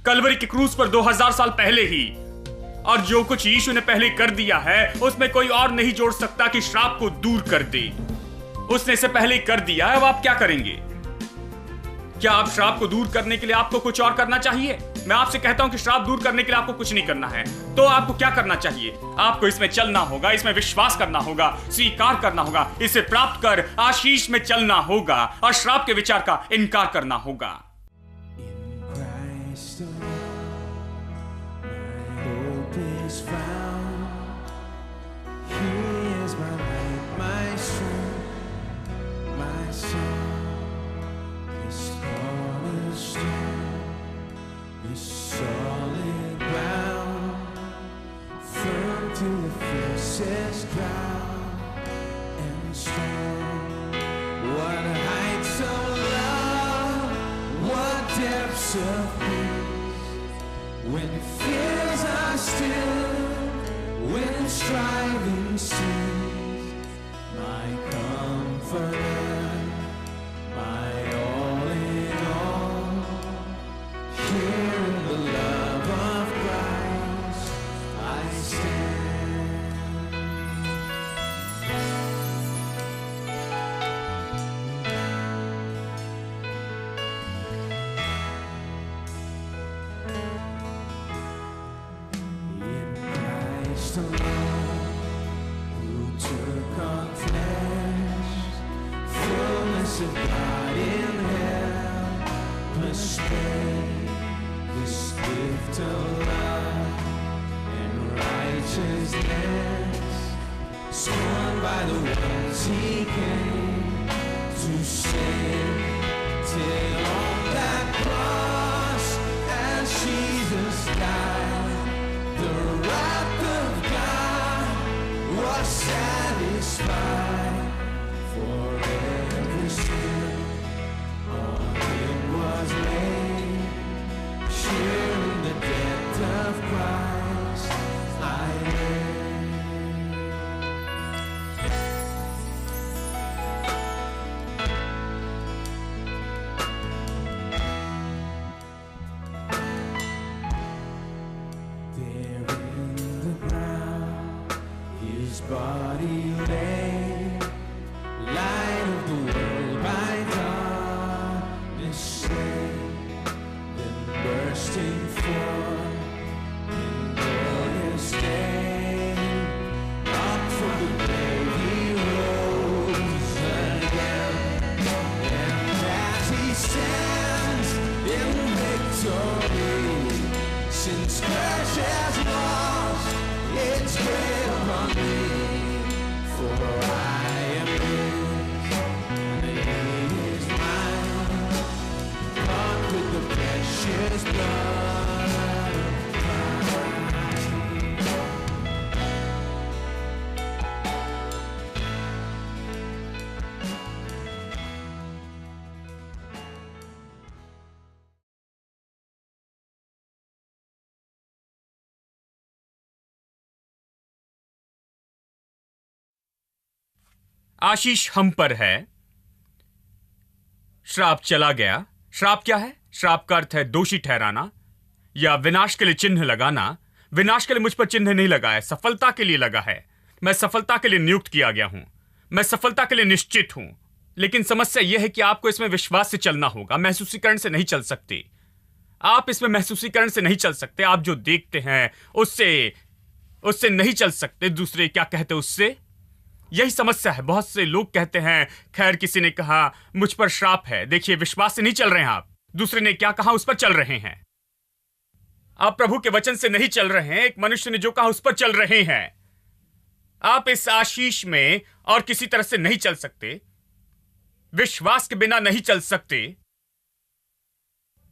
कलवरी के क्रूस पर 2000 साल पहले ही। और जो कुछ यीशु ने पहले कर दिया है उसमें कोई और नहीं जोड़ सकता कि श्राप को दूर कर दे। उसने इसे पहले ही कर दिया है। अब आप क्या करेंगे? क्या आप श्राप को दूर करने के लिए आपको कुछ और करना चाहिए? मैं आपसे कहता हूं कि श्राप दूर करने के लिए आपको कुछ नहीं करना है। तो आपको क्या करना चाहिए? आपको इसमें चलना होगा, इसमें विश्वास करना होगा, स्वीकार करना होगा, इसे प्राप्त कर आशीष में चलना होगा और श्राप के विचार का इनकार करना होगा। Solid ground, firm to the fiercest cloud and storm. What heights of love, what depths of peace. When fears are still, when striving cease, my comforter, my all in all. Here in the love of Christ I stand. In Christ alone, who took on flesh, fullness of God in helpless pain. This gift of love and righteousness, scorned by the ones he came to save, till on that cross as Jesus died, the wrath of God was satisfied. For every sin on him was laid. Here in the death of Christ I live. There in the ground his body lay, light of the world by darkness slain. Bursting forth in glorious day, up from the grave he rose again, and as he stands in victory, since curse has lost its grip upon me, for I am his, and he is mine, bought with the precious blood of Christ. आशीष हम पर है, श्राप चला गया। श्राप क्या है? श्राप का अर्थ है दोषी ठहराना या विनाश के लिए चिन्ह लगाना। विनाश के लिए मुझ पर चिन्ह नहीं लगा है, सफलता के लिए लगा है। मैं सफलता के लिए नियुक्त किया गया हूं, मैं सफलता के लिए निश्चित हूं। लेकिन समस्या यह है कि आपको इसमें विश्वास से चलना होगा, महसूसीकरण से नहीं चल सकते। आप इसमें महसूसीकरण से नहीं चल सकते। आप जो देखते हैं उससे नहीं चल सकते। दूसरे क्या कहते उससे? यही समस्या है। बहुत से लोग कहते हैं, खैर किसी ने कहा मुझ पर श्राप है। देखिए, विश्वास से नहीं चल रहे हैं आप। दूसरे ने क्या कहा उस पर चल रहे हैं। आप प्रभु के वचन से नहीं चल रहे हैं। एक मनुष्य ने जो कहा उस पर चल रहे हैं। आप इस आशीष में और किसी तरह से नहीं चल सकते। विश्वास के बिना नहीं चल सकते।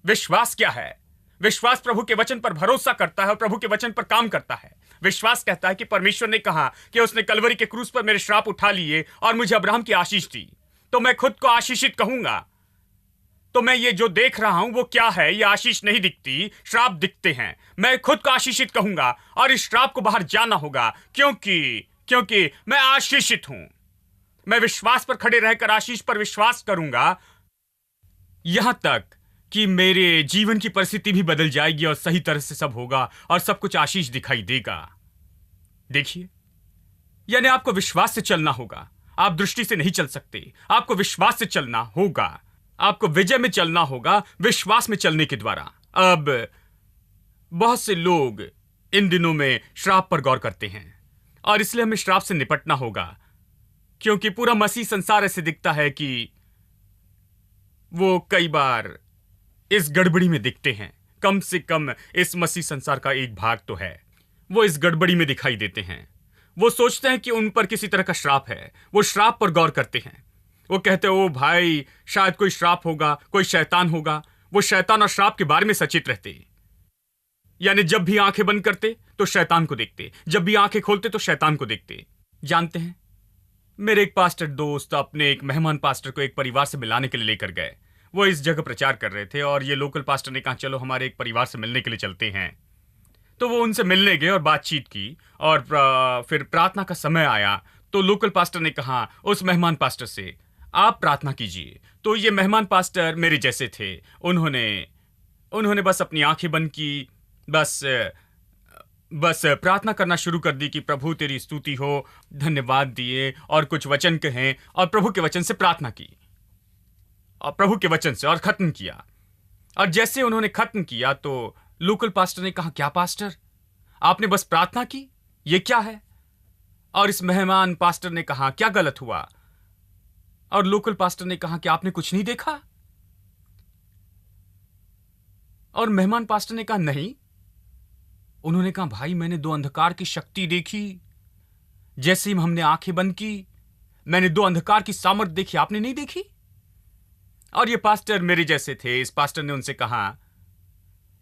विश्वास क्या है? विश्वास प्रभु के वचन पर भरोसा करता है और प्रभु के वचन पर काम करता है। विश्वास कहता है कि परमेश्वर ने कहा कि उसने कलवरी के क्रूस पर मेरे श्राप उठा लिए और मुझे अब्राहम की आशीष दी, तो मैं खुद को आशीषित कहूंगा। तो मैं ये जो देख रहा हूं वो क्या है? ये आशीष नहीं दिखती, श्राप दिखते हैं। मैं खुद को आशीषित कहूंगा और इस श्राप को बाहर जाना होगा, क्योंकि मैं आशीषित हूं। मैं विश्वास पर खड़े रहकर आशीष पर विश्वास करूंगा, यहां तक कि मेरे जीवन की परिस्थिति भी बदल जाएगी और सही तरह से सब होगा और सब कुछ आशीष दिखाई देगा। देखिए, यानी आपको विश्वास से चलना होगा। आप दृष्टि से नहीं चल सकते, आपको विश्वास से चलना होगा। आपको विजय में चलना होगा, विश्वास में चलने के द्वारा। अब बहुत से लोग इन दिनों में श्राप पर गौर करते हैं और इसलिए हमें श्राप से निपटना होगा, क्योंकि पूरा मसीह संसार ऐसे दिखता है कि वो कई बार इस गड़बड़ी में दिखते हैं। कम से कम इस मसीह संसार का एक भाग तो है, वो इस गड़बड़ी में दिखाई देते हैं। वो सोचते हैं कि उन पर किसी तरह का श्राप है, वो श्राप पर गौर करते हैं। वो कहते हैं, ओ भाई, शायद कोई श्राप होगा, कोई शैतान होगा। वो शैतान और श्राप के बारे में सचेत रहते, यानी जब भी आंखें बंद करते तो शैतान को देखते, जब भी आंखें खोलते तो शैतान को देखते। जानते हैं, मेरे एक पास्टर दोस्त अपने एक मेहमान पास्टर को एक परिवार से मिलाने के लिए लेकर गए। वो इस जगह प्रचार कर रहे थे और ये लोकल पास्टर ने कहा, चलो हमारे एक परिवार से मिलने के लिए चलते हैं। तो वो उनसे मिलने गए और बातचीत की और फिर प्रार्थना का समय आया तो लोकल पास्टर ने कहा उस मेहमान पास्टर से, आप प्रार्थना कीजिए। तो ये मेहमान पास्टर मेरे जैसे थे। उन्होंने बस अपनी आंखें बंद की, बस प्रार्थना करना शुरू कर दी कि प्रभु तेरी स्तुति हो, धन्यवाद दिए और कुछ वचन कहें और प्रभु के वचन से प्रार्थना की और प्रभु के वचन से और खत्म किया। और जैसे उन्होंने खत्म किया तो लोकल पास्टर ने कहा, क्या पास्टर, आपने बस प्रार्थना की, ये क्या है? और इस मेहमान पास्टर ने कहा, क्या गलत हुआ? और लोकल पास्टर ने कहा कि आपने कुछ नहीं देखा? और मेहमान पास्टर ने कहा, नहीं। उन्होंने कहा, भाई मैंने दो अंधकार की शक्ति देखी। जैसे ही हमने आंखें बंद की, मैंने दो अंधकार की सामर्थ्य देखी, आपने नहीं देखी? और ये पास्टर मेरे जैसे थे। इस पास्टर ने उनसे कहा,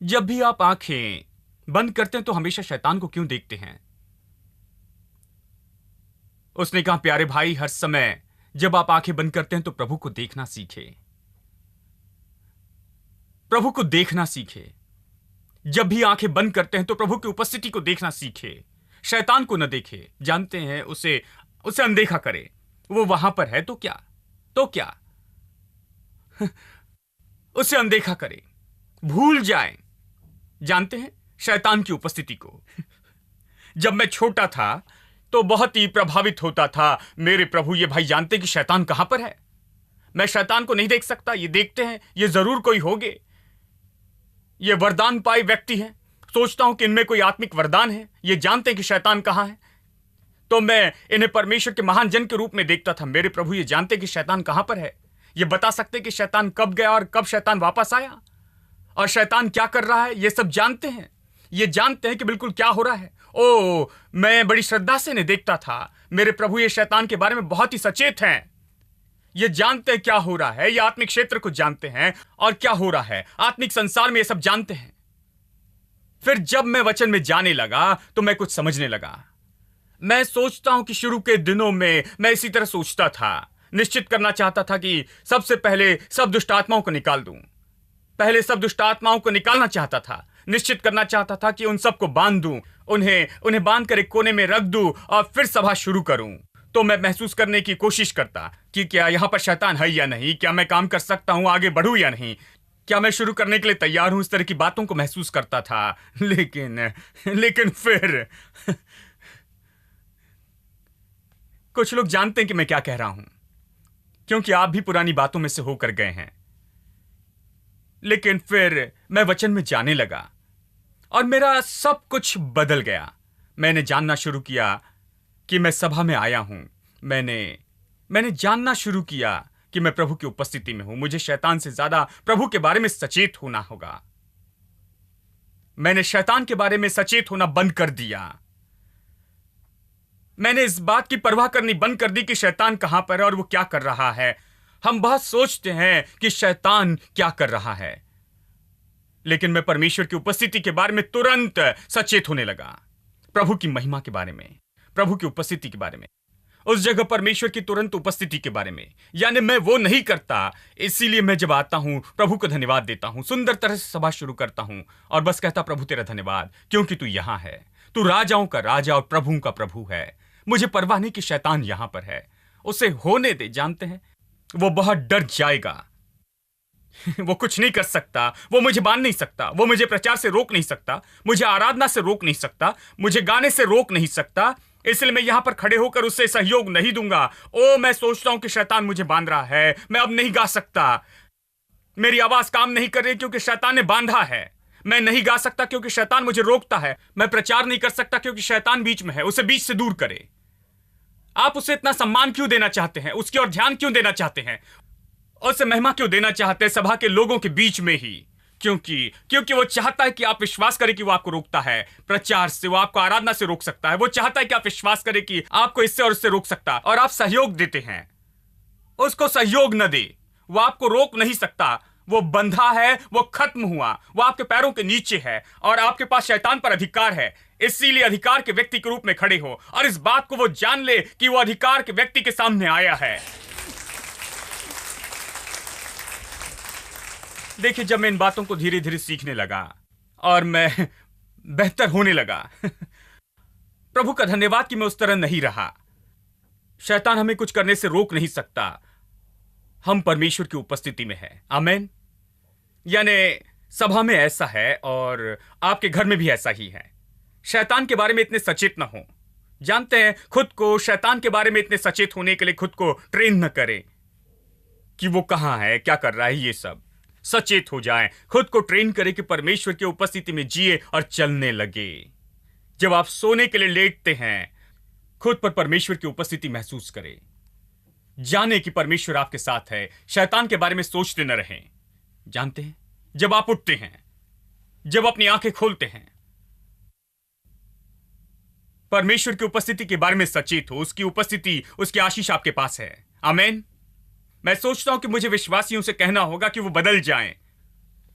जब भी आप आंखें बंद करते हैं तो हमेशा शैतान को क्यों देखते हैं? उसने कहा, प्यारे भाई, हर समय जब आप आंखें बंद करते हैं तो प्रभु को देखना सीखे, प्रभु को देखना सीखे। जब भी आंखें बंद करते हैं तो प्रभु की उपस्थिति को देखना सीखे, शैतान को न देखे। जानते हैं, उसे अनदेखा करे। वो वहां पर है तो क्या उसे अनदेखा करे, भूल जाए। जानते हैं, शैतान की उपस्थिति को। जब मैं छोटा था तो बहुत ही प्रभावित होता था। मेरे प्रभु, ये भाई जानते कि शैतान कहां पर है? मैं शैतान को नहीं देख सकता, ये देखते हैं, ये जरूर कोई होंगे, ये वरदान पाए व्यक्ति हैं। सोचता हूं कि इनमें कोई आत्मिक वरदान है, ये जानते हैं कि शैतान कहां है। तो मैं इन्हें परमेश्वर के महान जन के रूप में देखता था। मेरे प्रभु, ये जानते कि शैतान कहां पर है, ये बता सकते कि शैतान कब गया और कब शैतान वापस आया और शैतान क्या कर रहा है, ये सब जानते हैं। ये जानते हैं कि बिल्कुल क्या हो रहा है। ओ, मैं बड़ी श्रद्धा से इन्हें देखता था। मेरे प्रभु, ये शैतान के बारे में बहुत ही सचेत हैं। ये जानते हैं क्या हो रहा है, ये आत्मिक क्षेत्र को जानते हैं और क्या हो रहा है आत्मिक संसार में, ये सब जानते हैं। फिर जब मैं वचन में जाने लगा तो मैं कुछ समझने लगा। मैं सोचता हूं कि शुरू के दिनों में मैं इसी तरह सोचता था। निश्चित करना चाहता था कि सबसे पहले सब दुष्ट आत्माओं को निकाल दूं। पहले सब दुष्ट आत्माओं को निकालना चाहता था। निश्चित करना चाहता था कि उन सबको बांध दूं, उन्हें बांध कर एक कोने में रख दूं और फिर सभा शुरू करूं। तो मैं महसूस करने की कोशिश करता कि क्या यहां पर शैतान है या नहीं, क्या मैं काम कर सकता हूं, आगे बढ़ूं या नहीं, क्या मैं शुरू करने के लिए तैयार हूं। इस तरह की बातों को महसूस करता था। लेकिन फिर कुछ लोग जानते हैं कि मैं क्या कह रहा हूं, क्योंकि आप भी पुरानी बातों में से होकर गए हैं। लेकिन फिर मैं वचन में जाने लगा और मेरा सब कुछ बदल गया। मैंने जानना शुरू किया कि मैं सभा में आया हूं। मैंने जानना शुरू किया कि मैं प्रभु की उपस्थिति में हूं। मुझे शैतान से ज्यादा प्रभु के बारे में सचेत होना होगा। मैंने शैतान के बारे में सचेत होना बंद कर दिया। मैंने इस बात की परवाह करनी बंद कर दी कि शैतान कहां पर है और वो क्या कर रहा है। हम बहुत सोचते हैं कि शैतान क्या कर रहा है, लेकिन मैं परमेश्वर की उपस्थिति के बारे में तुरंत सचेत होने लगा। प्रभु की महिमा के बारे में, प्रभु की उपस्थिति के बारे में, उस जगह परमेश्वर की तुरंत उपस्थिति के बारे में। यानी मैं वो नहीं करता। इसीलिए मैं जब आता हूं प्रभु को धन्यवाद देता हूं, सुंदर तरह से सभा शुरू करता हूं और बस कहता, प्रभु तेरा धन्यवाद, क्योंकि तू यहां है। तू राजाओं का राजा और प्रभुओं का प्रभु है। मुझे परवाह नहीं कि शैतान यहां पर है, उसे होने दे। जानते हैं, वो बहुत डर जाएगा। वो कुछ नहीं कर सकता, वो मुझे बांध नहीं सकता, वो मुझे प्रचार से रोक नहीं सकता, मुझे आराधना से रोक नहीं सकता, मुझे गाने से रोक नहीं सकता। इसलिए मैं यहां पर खड़े होकर उससे सहयोग नहीं दूंगा। ओ, मैं सोचता हूं कि शैतान मुझे बांध रहा है, मैं अब नहीं गा सकता। मेरी आवाज काम नहीं कर रही क्योंकि शैतान ने बांधा है। मैं नहीं गा सकता क्योंकि शैतान मुझे रोकता है। मैं प्रचार नहीं कर सकता क्योंकि शैतान बीच में है, उसे बीच से दूर करे। आप उसे इतना सम्मान क्यों देना चाहते हैं? उसकी ओर ध्यान क्यों देना चाहते हैं? उसे महिमा क्यों देना चाहते हैं सभा के लोगों के बीच में ही? क्योंकि वो चाहता है कि आप विश्वास करें कि वो आपको रोकता है प्रचार से, वो आपको आराधना से रोक सकता है। वो चाहता है कि आप विश्वास करें कि आपको इससे और उससे रोक सकता है, और आप सहयोग देते हैं। उसको सहयोग न दे, वो आपको रोक नहीं सकता। वो बंधा है, वो खत्म हुआ, वो आपके पैरों के नीचे है, और आपके पास शैतान पर अधिकार है। इसीलिए अधिकार के व्यक्ति के रूप में खड़े हो, और इस बात को वो जान ले कि वो अधिकार के व्यक्ति के सामने आया है। देखिए, जब मैं इन बातों को धीरे धीरे सीखने लगा और मैं बेहतर होने लगा, प्रभु का धन्यवाद कि मैं उस तरह नहीं रहा। शैतान हमें कुछ करने से रोक नहीं सकता। हम परमेश्वर की उपस्थिति में हैं। आमीन। यानी सभा में ऐसा है, और आपके घर में भी ऐसा ही है। शैतान के बारे में इतने सचेत न हो। जानते हैं, खुद को शैतान के बारे में इतने सचेत होने के लिए खुद को ट्रेन न करें कि वो कहां है, क्या कर रहा है। ये सब सचेत हो जाएं, खुद को ट्रेन करें कि परमेश्वर की उपस्थिति में जिए और चलने लगे। जब आप सोने के लिए लेटते हैं, खुद पर परमेश्वर की उपस्थिति महसूस करें। जाने कि परमेश्वर आपके साथ है। शैतान के बारे में सोचते न रहें। जानते हैं, जब आप उठते हैं, जब अपनी आंखें खोलते हैं, परमेश्वर की उपस्थिति के बारे में सचेत हो। उसकी उपस्थिति, उसकी आशीष आपके पास है। आमीन। मैं सोचता हूं कि मुझे विश्वासियों से कहना होगा कि वो बदल जाएं।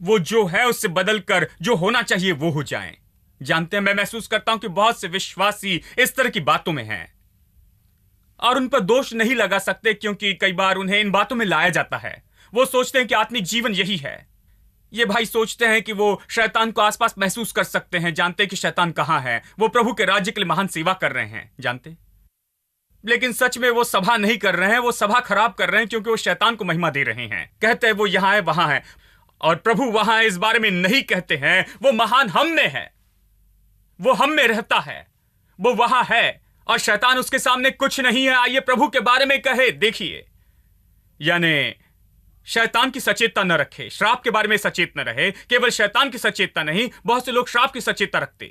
वो जो है उससे बदलकर जो होना चाहिए वो हो जाएं। जानते हैं, मैं महसूस करता हूं कि बहुत से विश्वासी इस तरह की बातों में हैं, और उन पर दोष नहीं लगा सकते क्योंकि कई बार उन्हें इन बातों में लाया जाता है। वो सोचते हैं कि आत्मिक जीवन यही है। ये भाई सोचते हैं कि वो शैतान को आसपास महसूस कर सकते हैं। जानते हैं कि शैतान कहां है। वो प्रभु के राज्य के लिए महान सेवा कर रहे हैं। जानते, लेकिन सच में वो सभा नहीं कर रहे हैं, वो सभा खराब कर रहे हैं, क्योंकि वो शैतान को महिमा दे रहे हैं। कहते हैं वो यहां है, वहां है, और प्रभु वहां है इस बारे में नहीं कहते हैं। वो महान हम में है, वो हम में रहता है, वो वहां है, और शैतान उसके सामने कुछ नहीं है। आइए प्रभु के बारे में कहे। देखिए, यानी शैतान की सचेतता न रखे, श्राप के बारे में सचेत न रहे। केवल शैतान की सचेतता नहीं, बहुत से लोग श्राप की सचेतता रखते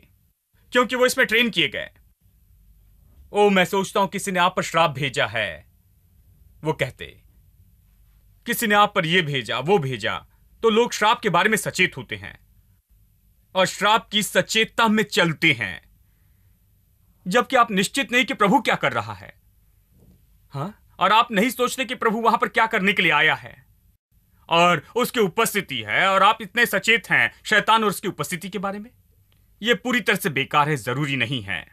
क्योंकि वो इसमें ट्रेन किए गए। ओ, मैं सोचता हूं किसी ने आप पर श्राप भेजा है। वो कहते, किसी ने आप पर यह भेजा, वो भेजा, तो लोग श्राप के बारे में सचेत होते हैं और श्राप की सचेतता में चलते हैं, जबकि आप निश्चित नहीं कि प्रभु क्या कर रहा है। हाँ, और आप नहीं सोचते कि प्रभु वहां पर क्या करने के लिए आया है और उसकी उपस्थिति है, और आप इतने सचेत हैं शैतान और उसकी उपस्थिति के बारे में। यह पूरी तरह से बेकार है, जरूरी नहीं है।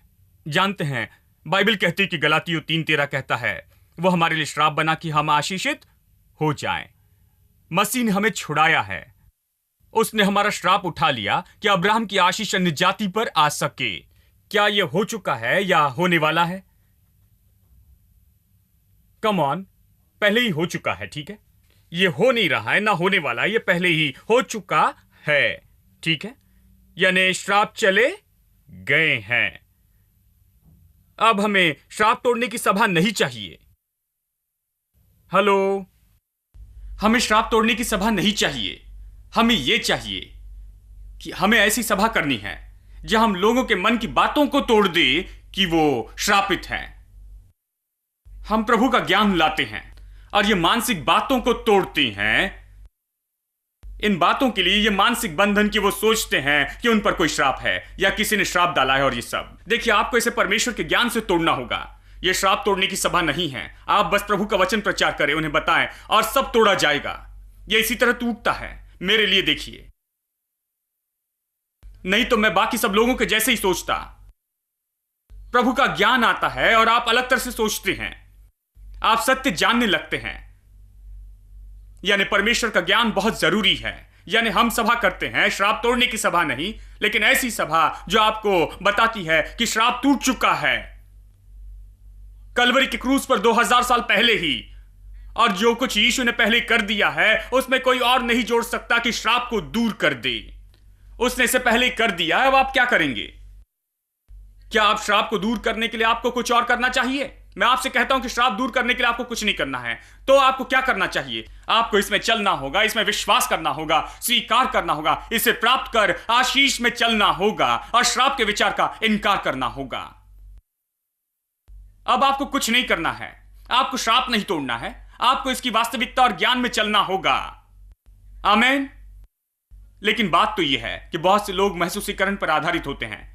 जानते हैं, बाइबल कहती है कि गलातियों 3:13 कहता है, वो हमारे लिए श्राप बना कि हम आशीषित हो जाएं। मसीह ने हमें छुड़ाया है। उसने हमारा श्राप उठा लिया कि अब्राहम की आशीष अन्य जाति पर आ सके। क्या यह हो चुका है या होने वाला है? कम ऑन, पहले ही हो चुका है। ठीक है, यह हो नहीं रहा है, ना होने वाला है, यह पहले ही हो चुका है। ठीक है, यानी श्राप चले गए हैं। अब हमें श्राप तोड़ने की सभा नहीं चाहिए। हेलो, हमें श्राप तोड़ने की सभा नहीं चाहिए। हमें यह चाहिए कि हमें ऐसी सभा करनी है जहां हम लोगों के मन की बातों को तोड़ दे कि वो श्रापित हैं। हम प्रभु का ज्ञान लाते हैं और ये मानसिक बातों को तोड़ते हैं। इन बातों के लिए ये मानसिक बंधन कि वो सोचते हैं कि उन पर कोई श्राप है या किसी ने श्राप डाला है, और ये सब। देखिए, आपको इसे परमेश्वर के ज्ञान से तोड़ना होगा। ये श्राप तोड़ने की सभा नहीं है। आप बस प्रभु का वचन प्रचार करें, उन्हें बताएं, और सब तोड़ा जाएगा। ये इसी तरह टूटता है। मेरे लिए देखिए, नहीं तो मैं बाकी सब लोगों के जैसे ही सोचता। प्रभु का ज्ञान आता है और आप अलग तरह से सोचते हैं। आप सत्य जानने लगते हैं। यानी परमेश्वर का ज्ञान बहुत जरूरी है। यानी हम सभा करते हैं, श्राप तोड़ने की सभा नहीं, लेकिन ऐसी सभा जो आपको बताती है कि श्राप टूट चुका है कलवरी के क्रूस पर 2000 साल पहले ही, और जो कुछ यीशु ने पहले कर दिया है उसमें कोई और नहीं जोड़ सकता कि श्राप को दूर कर दे। उसने इसे पहले कर दिया है, अब आप क्या करेंगे? क्या आप श्राप को दूर करने के लिए आपको कुछ और करना चाहिए? मैं आपसे कहता हूं कि श्राप दूर करने के लिए आपको कुछ नहीं करना है। तो आपको क्या करना चाहिए? आपको इसमें चलना होगा, इसमें विश्वास करना होगा, स्वीकार करना होगा, इसे प्राप्त कर आशीष में चलना होगा और श्राप के विचार का इनकार करना होगा। अब आपको कुछ नहीं करना है, आपको श्राप नहीं तोड़ना है, आपको इसकी वास्तविकता और ज्ञान में चलना होगा। आमीन। लेकिन बात तो यह है कि बहुत से लोग महसूसीकरण पर आधारित होते हैं।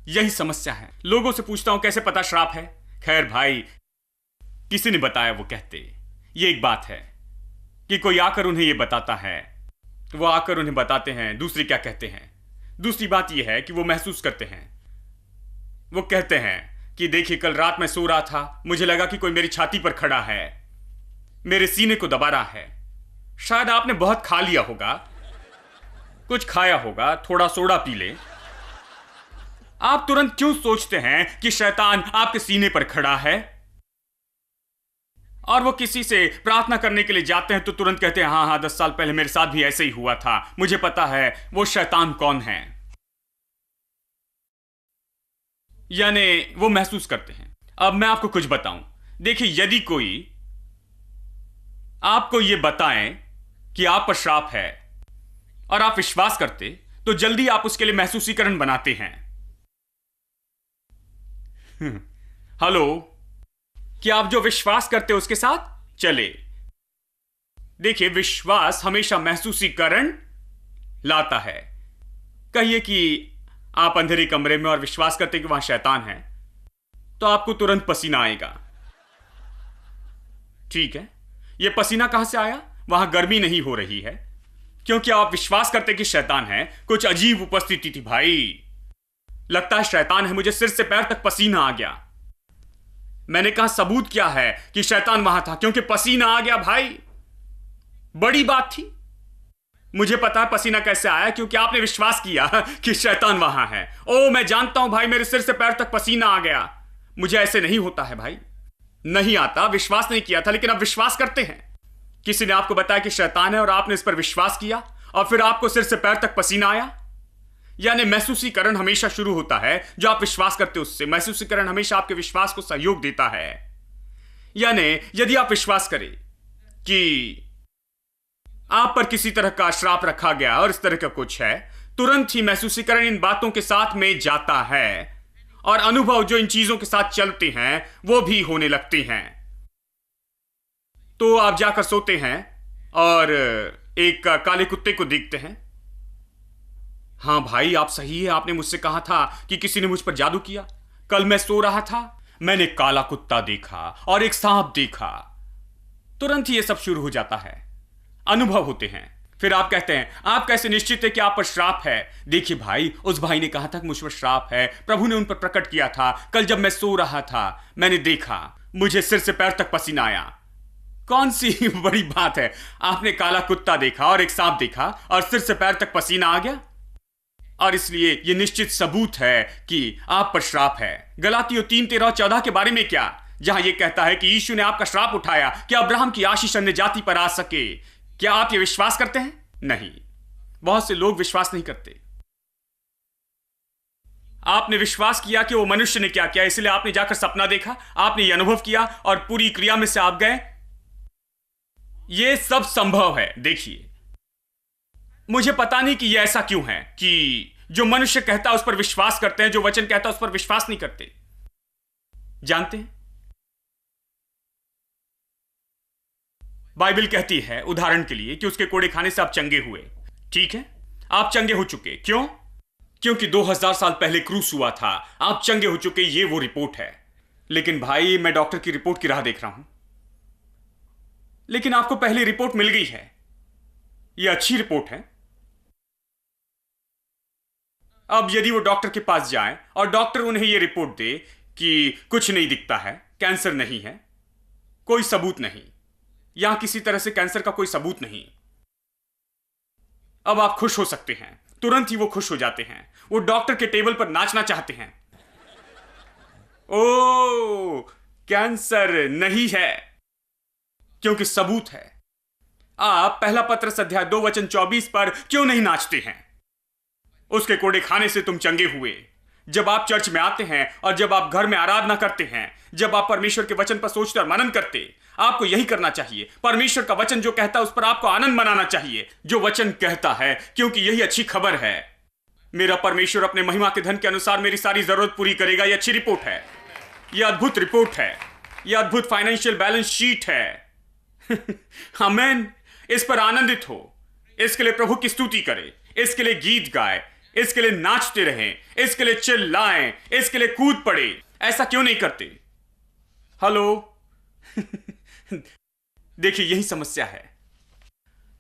यही समस्या है। लोगों से पूछता हूं कैसे पता श्राप है? खैर भाई, किसी ने बताया वो कहते। ये एक बात है कि कोई आकर उन्हें ये बताता है, वो आकर उन्हें बताते हैं। दूसरी क्या कहते हैं? दूसरी बात यह है कि वो महसूस करते हैं। वो कहते हैं कि देखिए, कल रात मैं सो रहा था, मुझे लगा कि कोई मेरी छाती पर खड़ा है, मेरे सीने को दबा रहा है। शायद आपने बहुत खा लिया होगा, कुछ खाया होगा, थोड़ा सोडा पी ले। आप तुरंत क्यों सोचते हैं कि शैतान आपके सीने पर खड़ा है? और वो किसी से प्रार्थना करने के लिए जाते हैं तो तुरंत कहते हैं हाँ हाँ, 10 साल पहले मेरे साथ भी ऐसे ही हुआ था, मुझे पता है वो शैतान कौन है। यानी वो महसूस करते हैं। अब मैं आपको कुछ बताऊं। देखिए, यदि कोई आपको यह बताए कि आप पर श्राप है और आप विश्वास करते, तो जल्दी आप उसके लिए महसूसीकरण बनाते हैं। हेलो, क्या आप जो विश्वास करते हो उसके साथ चले? देखिए, विश्वास हमेशा महसूसीकरण लाता है। कहिए कि आप अंधेरे कमरे में और विश्वास करते कि वहां शैतान है, तो आपको तुरंत पसीना आएगा। ठीक है, यह पसीना कहां से आया? वहां गर्मी नहीं हो रही है, क्योंकि आप विश्वास करते कि शैतान है। कुछ अजीब उपस्थिति थी भाई, लगता है शैतान है, मुझे सिर से पैर तक पसीना आ गया। मैंने कहा सबूत क्या है कि शैतान वहां था? क्योंकि पसीना आ गया भाई, बड़ी बात थी। मुझे पता है पसीना कैसे आया, क्योंकि आपने विश्वास किया कि शैतान वहां है। ओ, मैं जानता हूं भाई, मेरे सिर से पैर तक पसीना आ गया। मुझे ऐसे नहीं होता है भाई, नहीं आता, विश्वास नहीं किया था, लेकिन अब विश्वास करते हैं। किसी ने आपको बताया कि शैतान है और आपने इस पर विश्वास किया और फिर आपको सिर से पैर तक पसीना आया। यानी महसूसीकरण हमेशा शुरू होता है जो आप विश्वास करते हो उससे। महसूसीकरण हमेशा आपके विश्वास को सहयोग देता है। यानी यदि आप विश्वास करें कि आप पर किसी तरह का श्राप रखा गया और इस तरह का कुछ है, तुरंत ही महसूसीकरण इन बातों के साथ में जाता है और अनुभव जो इन चीजों के साथ चलते हैं वो भी होने लगते हैं। तो आप जाकर सोते हैं और एक काले कुत्ते को देखते हैं। हाँ भाई, आप सही है, आपने मुझसे कहा था कि किसी ने मुझ पर जादू किया। कल मैं सो रहा था, मैंने काला कुत्ता देखा और एक सांप देखा। तुरंत ही यह सब शुरू हो जाता है, अनुभव होते हैं। फिर आप कहते हैं आप कैसे निश्चित है कि आप पर श्राप है? देखिए भाई, उस भाई ने कहा था कि मुझ पर श्राप है, प्रभु ने उन पर प्रकट किया था। कल जब मैं सो रहा था मैंने देखा, मुझे सिर से पैर तक पसीना आया। कौन सी बड़ी बात है? आपने काला कुत्ता देखा और एक सांप देखा और सिर से पैर तक पसीना आ गया, और इसलिए यह निश्चित सबूत है कि आप पर श्राप है। गलातियों 3:13-14 के बारे में क्या, जहां यह कहता है कि यीशु ने आपका श्राप उठाया कि अब्राहम की आशीष अन्य जाति पर आ सके। क्या आप ये विश्वास करते हैं? नहीं, बहुत से लोग विश्वास नहीं करते। आपने विश्वास किया कि वो मनुष्य ने क्या किया, इसलिए आपने जाकर सपना देखा, आपने ये अनुभव किया और पूरी क्रिया में से आप गए। ये सब संभव है। देखिए, मुझे पता नहीं कि यह ऐसा क्यों है कि जो मनुष्य कहता है उस पर विश्वास करते हैं, जो वचन कहता है उस पर विश्वास नहीं करते। जानते हैं, बाइबल कहती है उदाहरण के लिए कि उसके कोड़े खाने से आप चंगे हुए। ठीक है, आप चंगे हो चुके। क्यों? क्योंकि 2000 साल पहले क्रूस हुआ था, आप चंगे हो चुके, ये वो रिपोर्ट है। लेकिन भाई, मैं डॉक्टर की रिपोर्ट की राह देख रहा हूं। लेकिन आपको पहली रिपोर्ट मिल गई है, यह अच्छी रिपोर्ट है। अब यदि वो डॉक्टर के पास जाए और डॉक्टर उन्हें यह रिपोर्ट दे कि कुछ नहीं दिखता है, कैंसर नहीं है, कोई सबूत नहीं, यहां किसी तरह से कैंसर का कोई सबूत नहीं, अब आप खुश हो सकते हैं। तुरंत ही वो खुश हो जाते हैं, वो डॉक्टर के टेबल पर नाचना चाहते हैं। ओ, कैंसर नहीं है, क्योंकि सबूत है। आप पहला पत्रस अध्याय 2 वचन 24 पर क्यों नहीं नाचते हैं? उसके कोड़े खाने से तुम चंगे हुए। जब आप चर्च में आते हैं और जब आप घर में आराधना करते हैं, जब आप परमेश्वर के वचन पर सोचते और मनन करते, आपको यही करना चाहिए। परमेश्वर का वचन जो कहता है उस पर आपको आनंद मनाना चाहिए, जो वचन कहता है, क्योंकि यही अच्छी खबर है। मेरा परमेश्वर अपने महिमा के धन के अनुसार मेरी सारी जरूरत पूरी करेगा। यह अच्छी रिपोर्ट है, यह अद्भुत रिपोर्ट है, यह अद्भुत फाइनेंशियल बैलेंस शीट है। आमेन। इस पर आनंदित हो, इसके लिए प्रभु की स्तुति करें, इसके लिए गीत गाए, इसके लिए नाचते रहें, इसके लिए चिल्लाएं, इसके लिए कूद पड़े। ऐसा क्यों नहीं करते? हेलो। देखिए, यही समस्या है।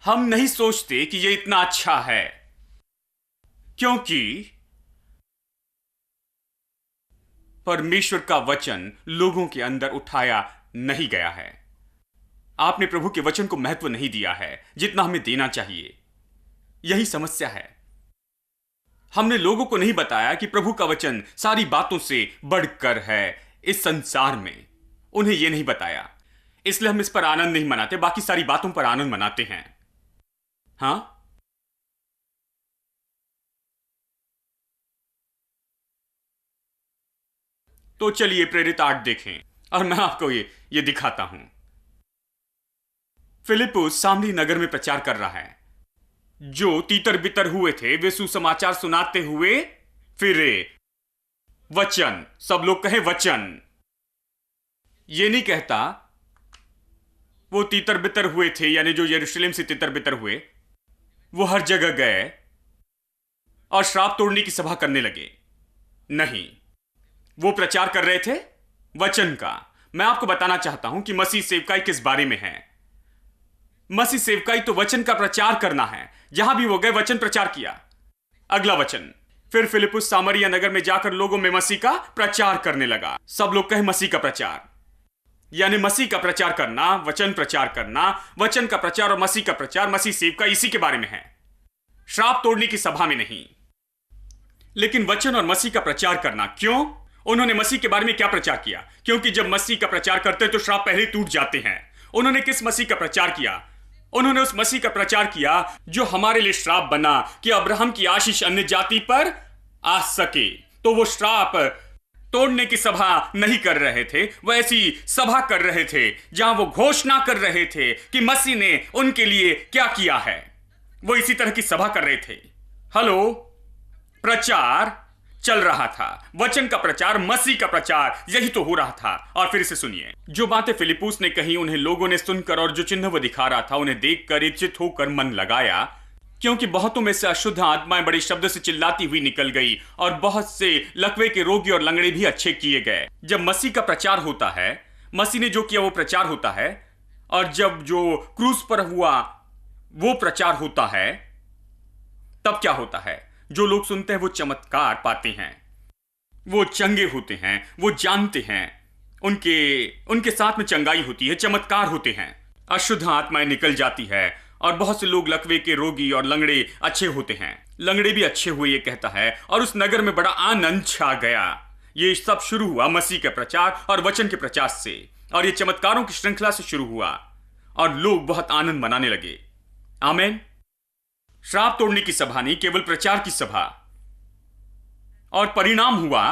हम नहीं सोचते कि यह इतना अच्छा है, क्योंकि परमेश्वर का वचन लोगों के अंदर उठाया नहीं गया है। आपने प्रभु के वचन को महत्व नहीं दिया है जितना हमें देना चाहिए। यही समस्या है। हमने लोगों को नहीं बताया कि प्रभु का वचन सारी बातों से बढ़कर है इस संसार में। उन्हें यह नहीं बताया, इसलिए हम इस पर आनंद नहीं मनाते, बाकी सारी बातों पर आनंद मनाते हैं। हां, तो चलिए प्रेरित 8 देखें और मैं आपको ये दिखाता हूं। फिलिपुस सामरी नगर में प्रचार कर रहा है। जो तीतर बितर हुए थे वे सुसमाचार सुनाते हुए फिरे। वचन, सब लोग कहे वचन। ये नहीं कहता वो तीतर बितर हुए थे, यानी जो यरूशलेम से तीतर बितर हुए वो हर जगह गए और श्राप तोड़ने की सभा करने लगे। नहीं, वो प्रचार कर रहे थे वचन का। मैं आपको बताना चाहता हूं कि मसीह सेवकाई किस बारे में है। मसीह सेवकाई तो वचन का प्रचार करना है। जहां भी वो गए वचन प्रचार किया। अगला वचन, फिर फिलिपुस सामरिया नगर में जाकर लोगों में मसीह का प्रचार करने लगा। सब लोग कहे मसीह का प्रचार, यानी मसीह का प्रचार करना, वचन प्रचार करना, वचन का प्रचार और मसीह का प्रचार, मसीह सेवकाई इसी के बारे में है, श्राप तोड़ने की सभा में नहीं। लेकिन वचन और मसीह का प्रचार करना क्यों? उन्होंने मसीह के बारे में क्या प्रचार किया? क्योंकि जब मसीह का प्रचार करते हैं तो श्राप पहले टूट जाते हैं। उन्होंने किस मसीह का प्रचार किया? उन्होंने उस मसीह का प्रचार किया जो हमारे लिए श्राप बना कि अब्राहम की आशीष अन्य जाति पर आ सके। तो वो श्राप तोड़ने की सभा नहीं कर रहे थे, वो ऐसी सभा कर रहे थे जहां वो घोषणा कर रहे थे कि मसीह ने उनके लिए क्या किया है। वो इसी तरह की सभा कर रहे थे। हेलो, प्रचार चल रहा था, वचन का प्रचार, मसीह का प्रचार, यही तो हो रहा था। और फिर इसे सुनिए, जो बातें फिलिपुस ने कही उन्हें लोगों ने सुनकर और जो चिन्ह वो दिखा रहा था उन्हें देखकर इच्छित होकर मन लगाया, क्योंकि बहुतों में से अशुद्ध आत्माएं बड़े शब्द से चिल्लाती हुई निकल गई और बहुत से लकवे के रोगी और लंगड़े भी अच्छे किए गए। जब मसीह का प्रचार होता है, मसीह ने जो किया वो प्रचार होता है, और जब जो क्रूस पर हुआ वो प्रचार होता है, तब क्या होता है? जो लोग सुनते हैं वो चमत्कार पाते हैं, वो चंगे होते हैं, वो जानते हैं, उनके साथ में चंगाई होती है, चमत्कार होते हैं, अशुद्ध आत्माएं निकल जाती है और बहुत से लोग लकवे के रोगी और लंगड़े अच्छे होते हैं। लंगड़े भी अच्छे हुए, ये कहता है, और उस नगर में बड़ा आनंद छा गया। ये सब शुरू हुआ मसीह के प्रचार और वचन के प्रचार से, और ये चमत्कारों की श्रृंखला से शुरू हुआ और लोग बहुत आनंद मनाने लगे। आमीन। श्राप तोड़ने की सभा नहीं, केवल प्रचार की सभा। और परिणाम हुआ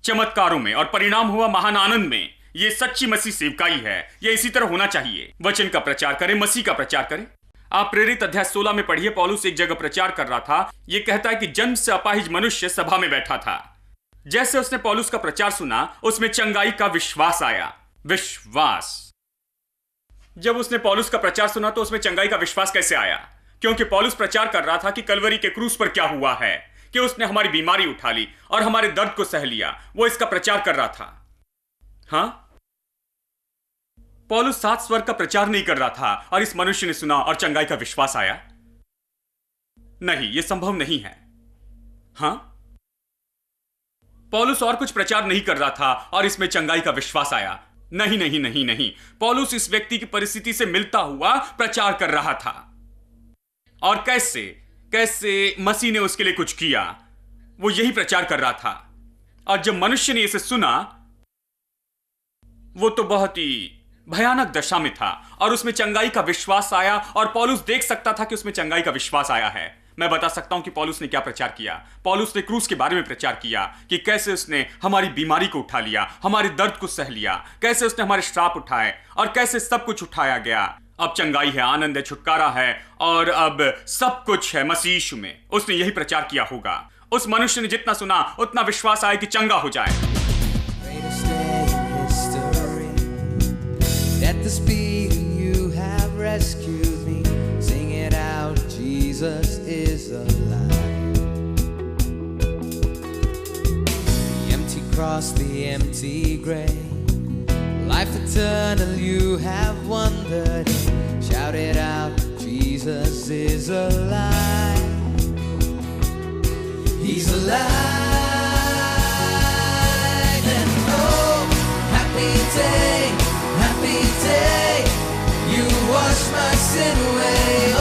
चमत्कारों में, और परिणाम हुआ महान आनंद में। यह सच्ची मसीह सेवकाई है। यह इसी तरह होना चाहिए। वचन का प्रचार करें, मसीह का प्रचार करें। आप प्रेरित अध्याय 16 में पढ़िए, पौलुस एक जगह प्रचार कर रहा था। यह कहता है कि जन्म से अपाहिज मनुष्य सभा में बैठा था। जैसे उसने पौलुस का प्रचार सुना, उसमें चंगाई का विश्वास आया। विश्वास। जब उसने पौलुस का प्रचार सुना तो उसमें चंगाई का विश्वास कैसे आया? क्योंकि पौलुस प्रचार कर रहा था कि कलवरी के क्रूस पर क्या हुआ है, कि उसने हमारी बीमारी उठा ली और हमारे दर्द को सह लिया। वो इसका प्रचार कर रहा था। हां, पौलुस 7 स्वर का प्रचार नहीं कर रहा था और इस मनुष्य ने सुना और चंगाई का विश्वास आया। नहीं, यह संभव नहीं है। हां, पौलुस और कुछ प्रचार नहीं कर रहा था और इसमें चंगाई का विश्वास आया। नहीं नहीं नहीं नहीं, पौलुस इस व्यक्ति की परिस्थिति से मिलता हुआ प्रचार कर रहा था। और कैसे मसीह ने उसके लिए कुछ किया, वो यही प्रचार कर रहा था। और जब मनुष्य ने इसे सुना, वो तो बहुत भयानक दशा में था और उसमें चंगाई का विश्वास आया और पौलुस देख सकता था कि उसमें चंगाई का विश्वास आया है। मैं बता सकता हूं कि पौलुस ने क्या प्रचार किया। पौलुस ने क्रूस के बारे में प्रचार किया कि कैसे उसने हमारी बीमारी को उठा लिया, हमारे दर्द को सह लिया, कैसे उसने हमारे श्राप उठाए और कैसे सब कुछ उठाया गया। अब चंगाई है, आनंद है, छुटकारा है और अब सब कुछ है मसीह यीशु में। उसने यही प्रचार किया होगा। उस मनुष्य ने जितना सुना उतना विश्वास आया कि चंगा हो जाए। Greatest day in history, that the Spirit you have rescued me. Sing it out, Jesus is alive. The empty cross, the empty grave, life eternal you have wondered in. Shout it out, Jesus is alive. He's alive. Happy day, you wash my sin away.